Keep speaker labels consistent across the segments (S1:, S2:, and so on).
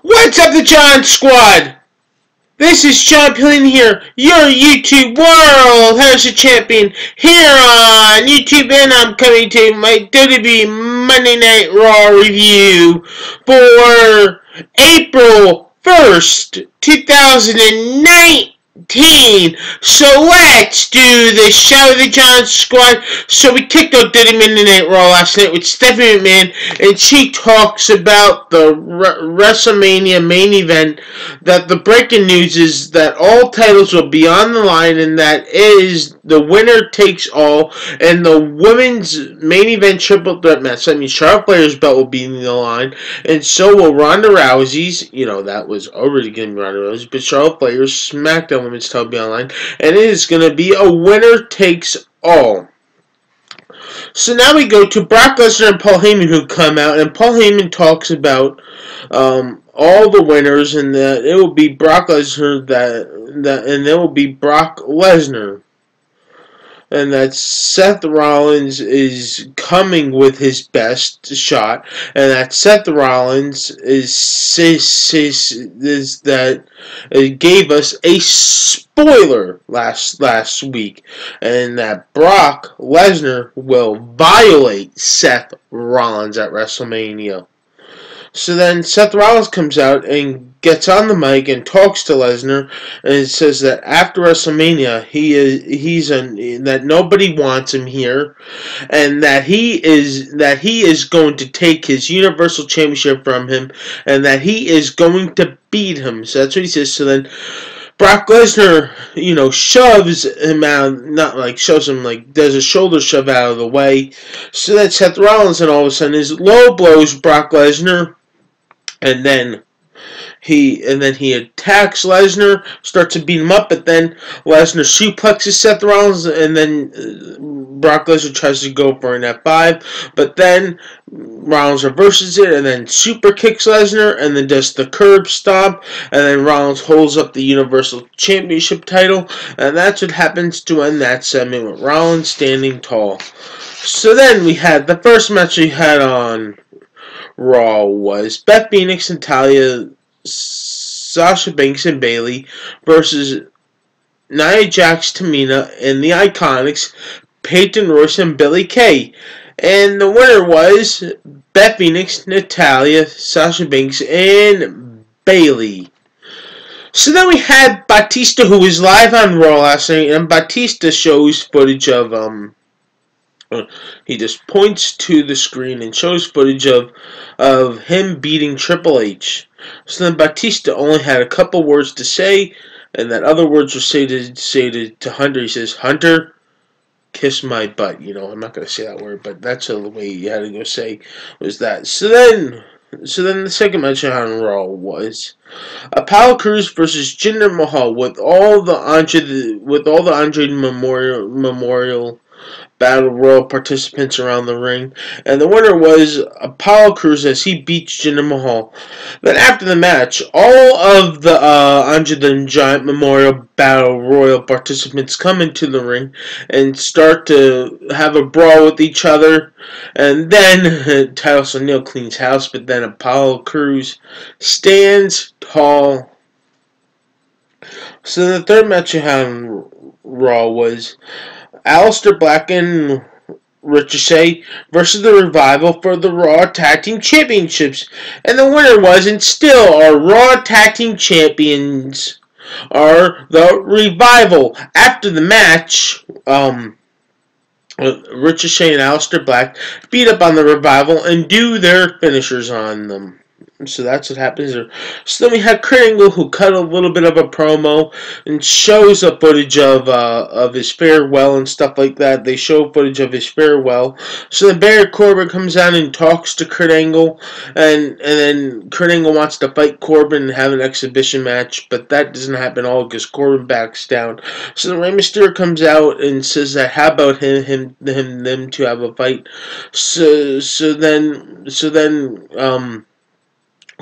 S1: What's up, the John Squad? This is John Pillin here, your YouTube World Heavyweight Champion here on YouTube, and I'm coming to my WWE Monday Night Raw review for April 1st, 2019. So let's do the show, the John Squad. So we kicked out WWE Monday Night Raw last night with Stephanie McMahon, and she talks about the WrestleMania main event. That the breaking news is that all titles will be on the line, and that is the winner takes all. And the women's main event triple threat match, I mean, Charlotte Flair's belt will be in the line, and so will Ronda Rousey's. You know, that was already going to be Ronda Rousey, but Charlotte Flair's SmackDown women's title will be online, and it is going to be a winner takes all. So now we go to Brock Lesnar and Paul Heyman, who come out, and Paul Heyman talks about all the winners, and that it will be Brock Lesnar, and it will be Brock Lesnar, and that Seth Rollins is coming with his best shot, and that Seth Rollins gave us a spoiler last week, and that Brock Lesnar will violate Seth Rollins at WrestleMania. So then Seth Rollins comes out and gets on the mic and talks to Lesnar, and says that after WrestleMania that nobody wants him here, and that he is going to take his Universal Championship from him, and that he is going to beat him. So that's what he says. So then Brock Lesnar, shoves him out, not like shoves him, like does a shoulder shove out of the way. So then Seth Rollins, and all of a sudden, is low blows Brock Lesnar. And then he attacks Lesnar, starts to beat him up, but then Lesnar suplexes Seth Rollins, and then Brock Lesnar tries to go for an F5, but then Rollins reverses it, and then super kicks Lesnar, and then does the curb stomp, and then Rollins holds up the Universal Championship title, and that's what happens to end that segment with Rollins standing tall. So then we had the first match we had on Raw was Beth Phoenix, Natalya, Sasha Banks, and Bayley versus Nia Jax, Tamina, and the Iconics, Peyton Royce, and Billie Kay. And the winner was Beth Phoenix, Natalya, Sasha Banks, and Bayley. So then we had Batista, who was live on Raw last night, and Batista shows footage of he just points to the screen and shows footage of him beating Triple H. So then Batista only had a couple words to say, and that other words were say to Hunter. He says, "Hunter, kiss my butt." I'm not going to say that word, but that's the way he had to go say was that. So then the second match on Raw was Apollo Crews versus Jinder Mahal with all the Andre Memorial Battle Royal participants around the ring, and the winner was Apollo Crews as he beats Jinder Mahal. Then after the match, all of the Andre the Giant Memorial Battle Royal participants come into the ring and start to have a brawl with each other, and then Titus O'Neil cleans house, but then Apollo Crews stands tall. So the third match you had on Raw was Aleister Black and Ricochet versus the Revival for the Raw Tag Team Championships. And the winner was, and still our Raw Tag Team Champions are the Revival. After the match, Ricochet and Aleister Black beat up on the Revival and do their finishers on them. So that's what happens there. So then we had Kurt Angle, who cut a little bit of a promo and shows a footage of his farewell and stuff like that. They show footage of his farewell. So then Baron Corbin comes out and talks to Kurt Angle, and then Kurt Angle wants to fight Corbin and have an exhibition match, but that doesn't happen all because Corbin backs down. So then Rey Mysterio comes out and says that how about them to have a fight. So then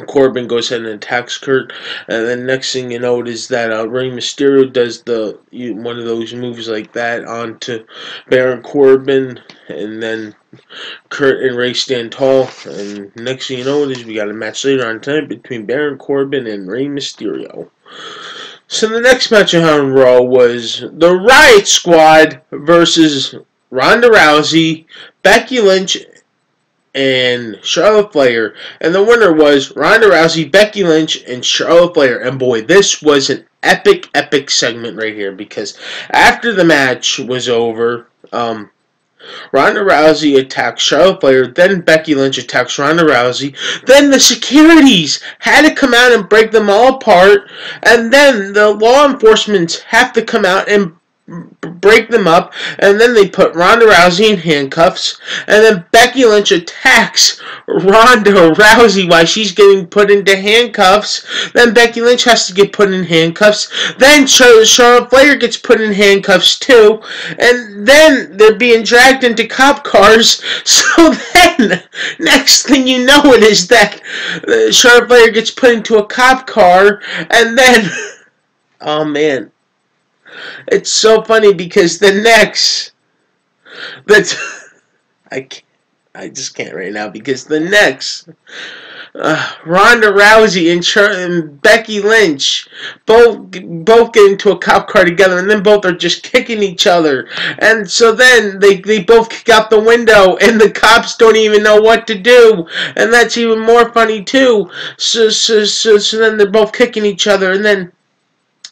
S1: Corbin goes ahead and attacks Kurt, and then next thing you know is that Rey Mysterio does one of those moves like that onto Baron Corbin, and then Kurt and Ray stand tall, and next thing you know, we got a match later on tonight between Baron Corbin and Rey Mysterio. So the next match on Raw was the Riot Squad versus Ronda Rousey, Becky Lynch, and Charlotte Flair. And the winner was Ronda Rousey, Becky Lynch, and Charlotte Flair. And boy, this was an epic segment right here, because after the match was over, Ronda Rousey attacked Charlotte Flair, then Becky Lynch attacks Ronda Rousey, then the securities had to come out and break them all apart, and then the law enforcement have to come out and break them up, and then they put Ronda Rousey in handcuffs, and then Becky Lynch attacks Ronda Rousey while she's getting put into handcuffs. Then Becky Lynch has to get put in handcuffs. Then Charlotte Flair gets put in handcuffs too, and then they're being dragged into cop cars. So then, next thing you know, it is that Charlotte Flair gets put into a cop car, and then, oh man. It's so funny because the next, I just can't right now, because the next, Ronda Rousey and Becky Lynch both get into a cop car together, and then both are just kicking each other, and so then they both kick out the window, and the cops don't even know what to do, and that's even more funny too. So then they're both kicking each other, and then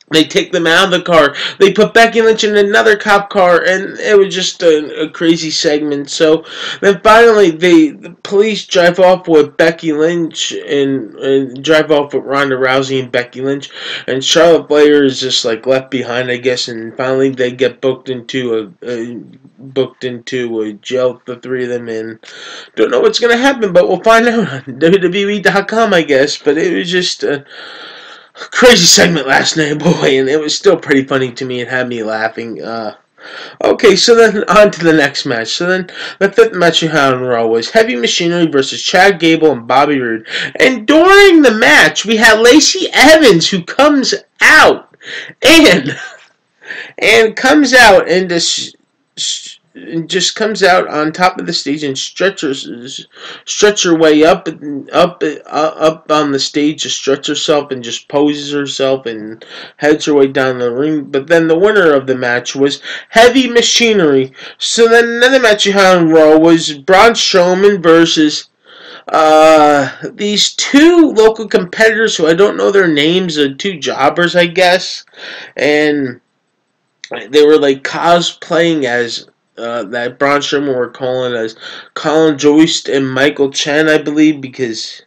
S1: they take them out of the car. They put Becky Lynch in another cop car, and it was just a crazy segment. So then finally, the police drive off with Becky Lynch and drive off with Ronda Rousey and Becky Lynch, and Charlotte Flair is just like left behind, I guess. And finally, they get booked into a jail, the three of them, and don't know what's gonna happen, but we'll find out on WWE.com, I guess. But it was just crazy segment last night, boy, and it was still pretty funny to me. It had me laughing. Okay, so then on to the next match. So then the fifth match you had on Raw was Heavy Machinery versus Chad Gable and Bobby Roode. And during the match, we had Lacey Evans, who comes out and comes out and just comes out on top of the stage and stretch her way up on the stage, to stretch herself and just poses herself and heads her way down the ring. But then the winner of the match was Heavy Machinery. So then another match you had on Raw was Braun Strowman versus these two local competitors who I don't know their names, two jobbers, I guess, and they were like cosplaying as that Braun Strowman were calling as Colin Jost and Michael Chen, I believe, because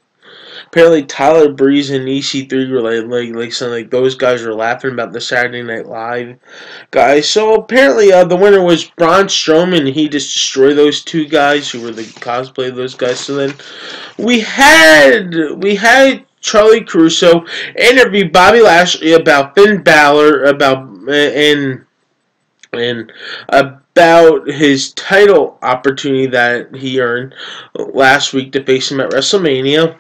S1: apparently Tyler Breeze and EC3 were like something like those guys were laughing about the Saturday Night Live guys. So apparently the winner was Braun Strowman. He just destroyed those two guys who were the cosplay of those guys. So then we had Charlie Caruso interview Bobby Lashley about Finn Balor and about his title opportunity that he earned last week to face him at WrestleMania.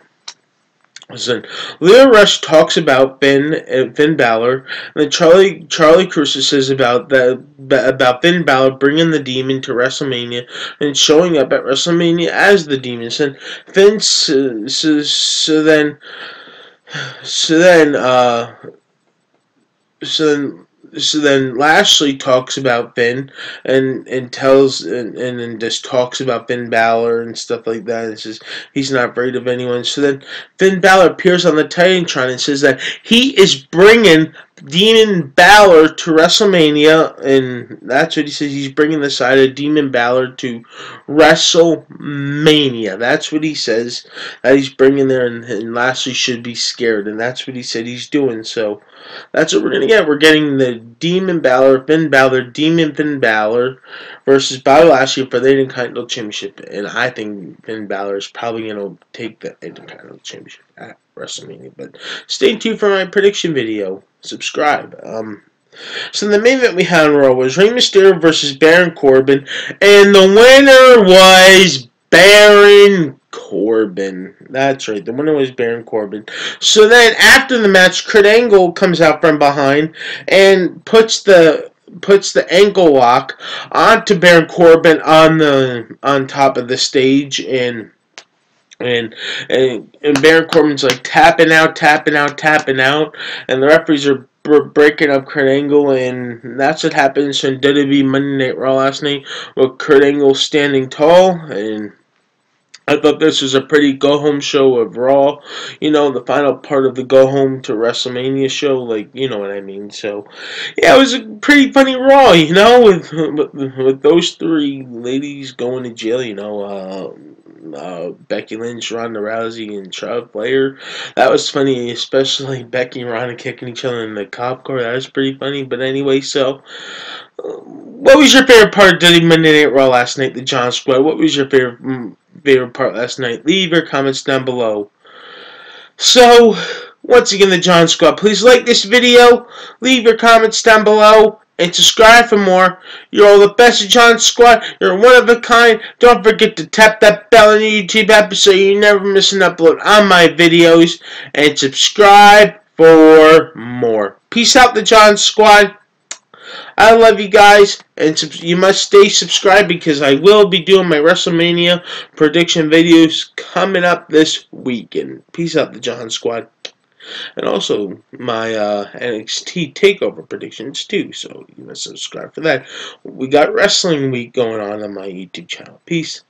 S1: So Leo Rush talks about Finn Balor, and then Charlie Caruso says about Finn Balor bringing the Demon to WrestleMania and showing up at WrestleMania as the Demon. And Finn so then Lashley talks about Finn and just talks about Finn Balor and stuff like that, and says he's not afraid of anyone. So then Finn Balor appears on the Titantron and says that he is bringing Demon Balor to WrestleMania, and that's what he says. He's bringing the side of Demon Balor to WrestleMania. That's what he says that he's bringing there, and Lashley should be scared, and that's what he said he's doing. So that's what we're going to get. We're getting the Demon Balor, Finn Balor, Demon Finn Balor versus Bobby Lashley for the Intercontinental Championship. And I think Finn Balor is probably going to take the Intercontinental Championship at WrestleMania. But stay tuned for my prediction video. Subscribe. So the main event we had on Raw was Rey Mysterio versus Baron Corbin. And the winner was Baron Corbin. That's right. The winner was Baron Corbin. So then after the match, Kurt Angle comes out from behind and puts the puts the ankle lock onto Baron Corbin on top of the stage, and and Baron Corbin's like tapping out, tapping out, tapping out, and the referees are breaking up Kurt Angle, and that's what happens in WWE Monday Night Raw last night with Kurt Angle standing tall. And I thought this was a pretty go-home show of Raw. You know, the final part of the go-home to WrestleMania show, like, you know what I mean. So, yeah, it was a pretty funny Raw, you know, with those three ladies going to jail, you know, Becky Lynch, Ronda Rousey, and Charlotte Flair. That was funny, especially Becky and Ronda kicking each other in the cop car. That was pretty funny. But anyway, so what was your favorite part of the Monday Night Raw last night, the John Squad? What was your favorite part last night? Leave your comments down below. So, once again, the John Squad, please like this video, leave your comments down below, and subscribe for more. You're all the best, John Squad. You're one of a kind. Don't forget to tap that bell on your YouTube app so you never miss an upload on my videos, and subscribe for more. Peace out, the John Squad. I love you guys, and you must stay subscribed because I will be doing my WrestleMania prediction videos coming up this weekend. Peace out, the John Squad. And also my NXT TakeOver predictions too, so you must subscribe for that. We got Wrestling Week going on my YouTube channel. Peace.